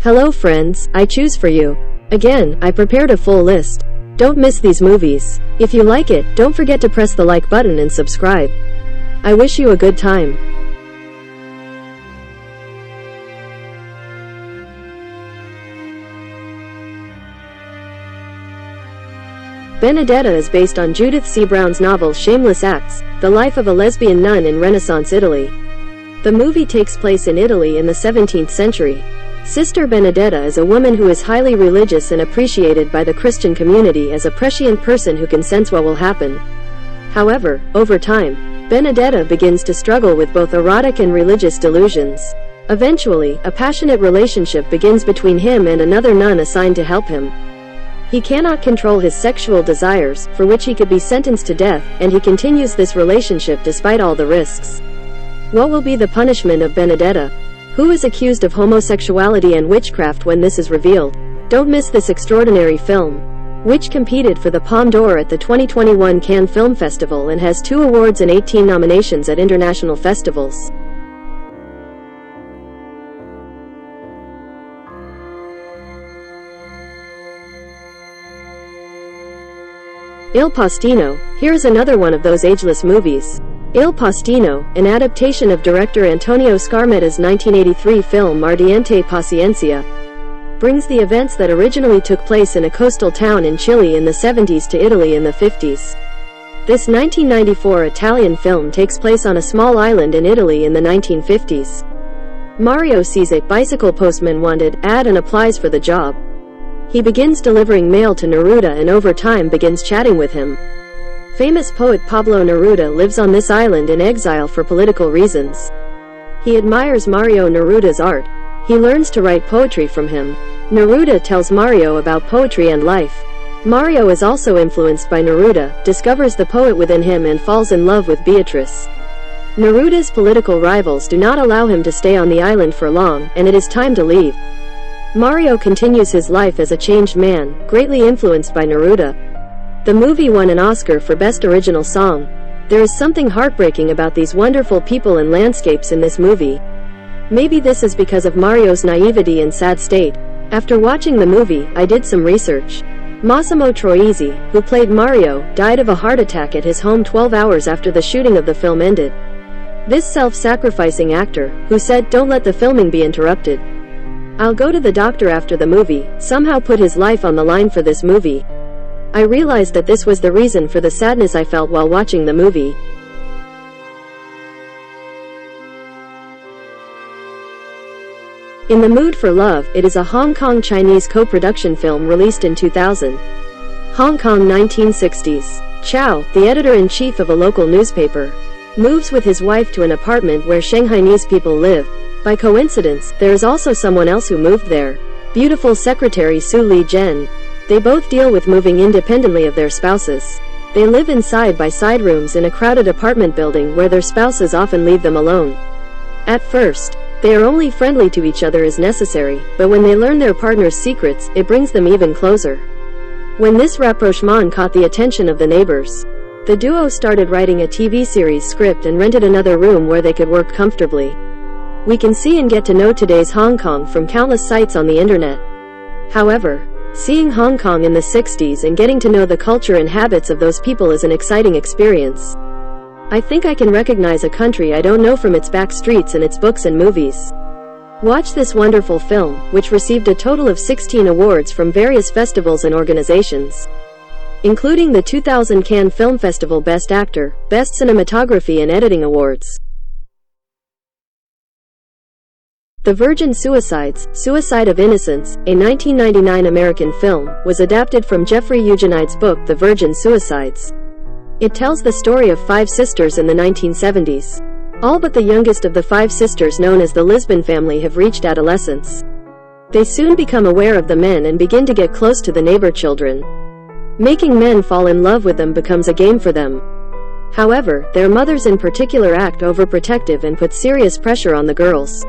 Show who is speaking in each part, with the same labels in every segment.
Speaker 1: Hello friends, I choose for you. Again, I prepared a full list. Don't miss these movies. If you like it, don't forget to press the like button and subscribe. I wish you a good time. Benedetta is based on Judith C. Brown's novel Shameless Acts, the life of a lesbian nun in Renaissance Italy. The movie takes place in Italy in the 17th century. Sister Benedetta is a woman who is highly religious and appreciated by the Christian community as a prescient person who can sense what will happen. However, over time, Benedetta begins to struggle with both erotic and religious delusions. Eventually, a passionate relationship begins between him and another nun assigned to help him. He cannot control his sexual desires, for which he could be sentenced to death, and he continues this relationship despite all the risks. What will be the punishment of Benedetta? Who is accused of homosexuality and witchcraft when this is revealed? Don't miss this extraordinary film, which competed for the Palme d'Or at the 2021 Cannes Film Festival and has 2 awards and 18 nominations at international festivals. Il Pastino. Here's another one of those ageless movies. Il Pastino, an adaptation of director Antonio Scarmetta's 1983 film Ardiente Paciencia, brings the events that originally took place in a coastal town in Chile in the 70s to Italy in the 50s. This 1994 Italian film takes place on a small island in Italy in the 1950s. Mario sees a bicycle postman wanted ad and applies for the job. He begins delivering mail to Neruda and over time begins chatting with him. Famous poet Pablo Neruda lives on this island in exile for political reasons. He admires Mario Neruda's art. He learns to write poetry from him. Neruda tells Mario about poetry and life. Mario is also influenced by Neruda, discovers the poet within him and falls in love with Beatrice. Neruda's political rivals do not allow him to stay on the island for long, and it is time to leave. Mario continues his life as a changed man, greatly influenced by Neruda. The movie won an Oscar for Best Original Song. There is something heartbreaking about these wonderful people and landscapes in this movie. Maybe this is because of Mario's naivety and sad state. After watching the movie, I did some research. Massimo Troisi, who played Mario, died of a heart attack at his home 12 hours after the shooting of the film ended. This self-sacrificing actor, who said, "Don't let the filming be interrupted. I'll go to the doctor after the movie," somehow put his life on the line for this movie. I realized that this was the reason for the sadness I felt while watching the movie. In the Mood for Love, it is a Hong Kong-Chinese co-production film released in 2000. Hong Kong 1960s. Chow, the editor-in-chief of a local newspaper, moves with his wife to an apartment where Shanghainese people live. By coincidence, there is also someone else who moved there. Beautiful secretary Su Li Zhen. They both deal with moving independently of their spouses. They live in side-by-side rooms in a crowded apartment building where their spouses often leave them alone. At first, they are only friendly to each other as necessary, but when they learn their partner's secrets, it brings them even closer. When this rapprochement caught the attention of the neighbors, the duo started writing a TV series script and rented another room where they could work comfortably. We can see and get to know today's Hong Kong from countless sites on the internet. However, seeing Hong Kong in the 60s and getting to know the culture and habits of those people is an exciting experience. I think I can recognize a country I don't know from its back streets and its books and movies. Watch this wonderful film, which received a total of 16 awards from various festivals and organizations, including the 2000 Cannes Film Festival Best Actor, Best Cinematography and Editing Awards. The Virgin Suicides, Suicide of Innocence, a 1999 American film, was adapted from Jeffrey Eugenides' book The Virgin Suicides. It tells the story of 5 sisters in the 1970s. All but the youngest of the 5 sisters, known as the Lisbon family, have reached adolescence. They soon become aware of the men and begin to get close to the neighbor children. Making men fall in love with them becomes a game for them. However, their mothers in particular act overprotective and put serious pressure on the girls.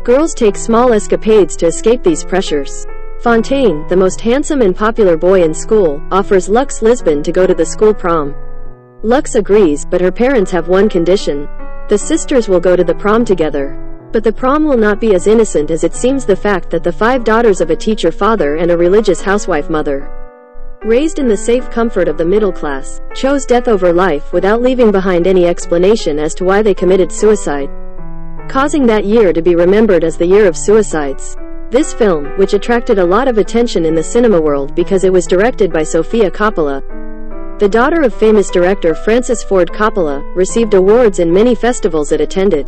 Speaker 1: Girls take small escapades to escape these pressures. Fontaine, the most handsome and popular boy in school, offers Lux Lisbon to go to the school prom. Lux agrees, but her parents have one condition. The sisters will go to the prom together. But the prom will not be as innocent as it seems. The fact that the 5 daughters of a teacher father and a religious housewife mother, raised in the safe comfort of the middle class, chose death over life without leaving behind any explanation as to why they committed suicide, causing that year to be remembered as the year of suicides. This film, which attracted a lot of attention in the cinema world because it was directed by Sofia Coppola, the daughter of famous director Francis Ford Coppola, received awards in many festivals it attended.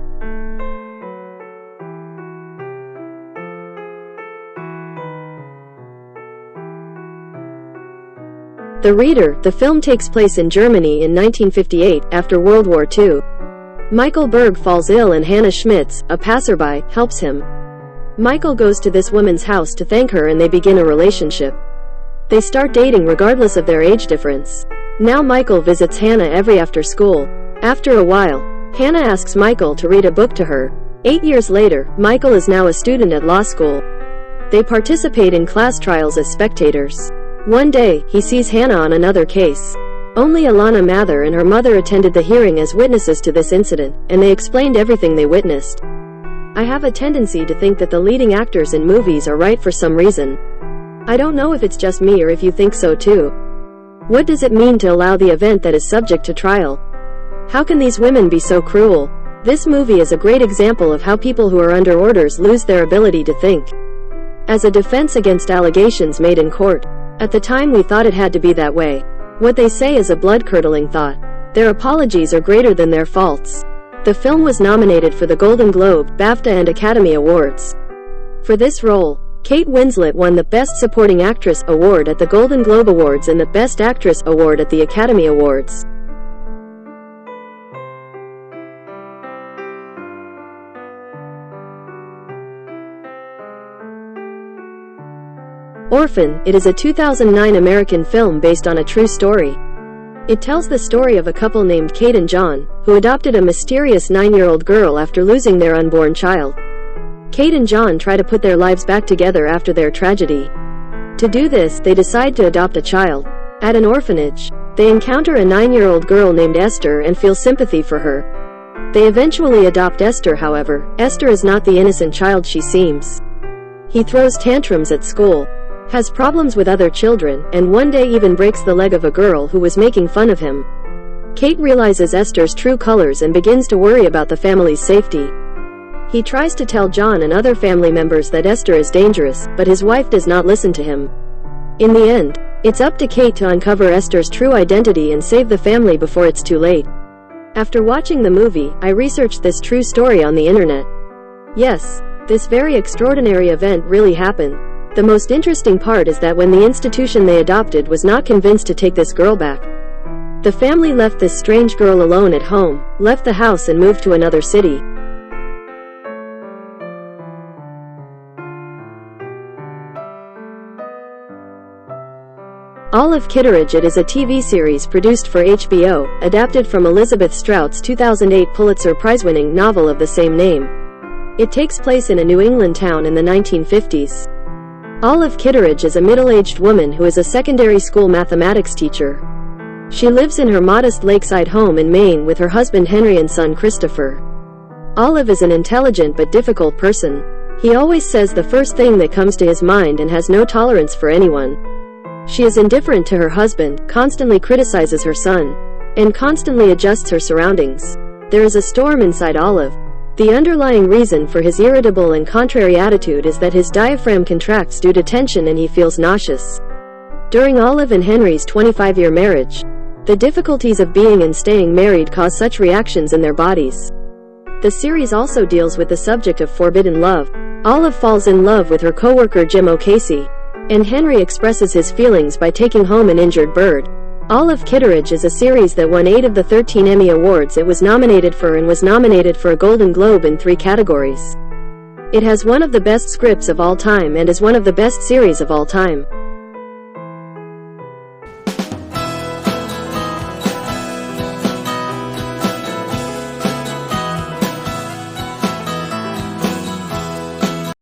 Speaker 1: The Reader. The film takes place in Germany in 1958, after World War II. Michael Berg falls ill and Hannah Schmitz, a passerby, helps him. Michael goes to this woman's house to thank her and they begin a relationship. They start dating regardless of their age difference. Now Michael visits Hannah every after school. After a while, Hannah asks Michael to read a book to her. 8 years later, Michael is now a student at law school. They participate in class trials as spectators. One day, he sees Hannah on another case. Only Alana Mather and her mother attended the hearing as witnesses to this incident, and they explained everything they witnessed. I have a tendency to think that the leading actors in movies are right for some reason. I don't know if it's just me or if you think so too. What does it mean to allow the event that is subject to trial? How can these women be so cruel? This movie is a great example of how people who are under orders lose their ability to think. As a defense against allegations made in court, at the time we thought it had to be that way. What they say is a blood-curdling thought. Their apologies are greater than their faults. The film was nominated for the Golden Globe, BAFTA and Academy Awards. For this role, Kate Winslet won the Best Supporting Actress award at the Golden Globe Awards and the Best Actress award at the Academy Awards. Orphan. It is a 2009 American film based on a true story. It tells the story of a couple named Kate and John, who adopted a mysterious 9-year-old girl after losing their unborn child. Kate and John try to put their lives back together after their tragedy. To do this, they decide to adopt a child. At an orphanage, they encounter a 9-year-old girl named Esther and feel sympathy for her. They eventually adopt Esther. However, Esther is not the innocent child she seems. He throws tantrums at school, has problems with other children, and one day even breaks the leg of a girl who was making fun of him. Kate realizes Esther's true colors and begins to worry about the family's safety. He tries to tell John and other family members that Esther is dangerous, but his wife does not listen to him. In the end, it's up to Kate to uncover Esther's true identity and save the family before it's too late. After watching the movie, I researched this true story on the internet. Yes, this very extraordinary event really happened. The most interesting part is that when the institution they adopted was not convinced to take this girl back, the family left this strange girl alone at home, left the house and moved to another city. Olive Kitteridge. It is a TV series produced for HBO, adapted from Elizabeth Strout's 2008 Pulitzer Prize-winning novel of the same name. It takes place in a New England town in the 1950s. Olive Kitteridge is a middle-aged woman who is a secondary school mathematics teacher. She lives in her modest lakeside home in Maine with her husband Henry and son Christopher. Olive is an intelligent but difficult person. He always says the first thing that comes to his mind and has no tolerance for anyone. She is indifferent to her husband, constantly criticizes her son, and constantly adjusts her surroundings. There is a storm inside Olive. The underlying reason for his irritable and contrary attitude is that his diaphragm contracts due to tension and he feels nauseous. During Olive and Henry's 25-year marriage, the difficulties of being and staying married cause such reactions in their bodies. The series also deals with the subject of forbidden love. Olive falls in love with her co-worker Jim O'Casey, and Henry expresses his feelings by taking home an injured bird. Olive Kitteridge is a series that won 8 of the 13 Emmy Awards it was nominated for and was nominated for a Golden Globe in 3 categories. It has one of the best scripts of all time and is one of the best series of all time.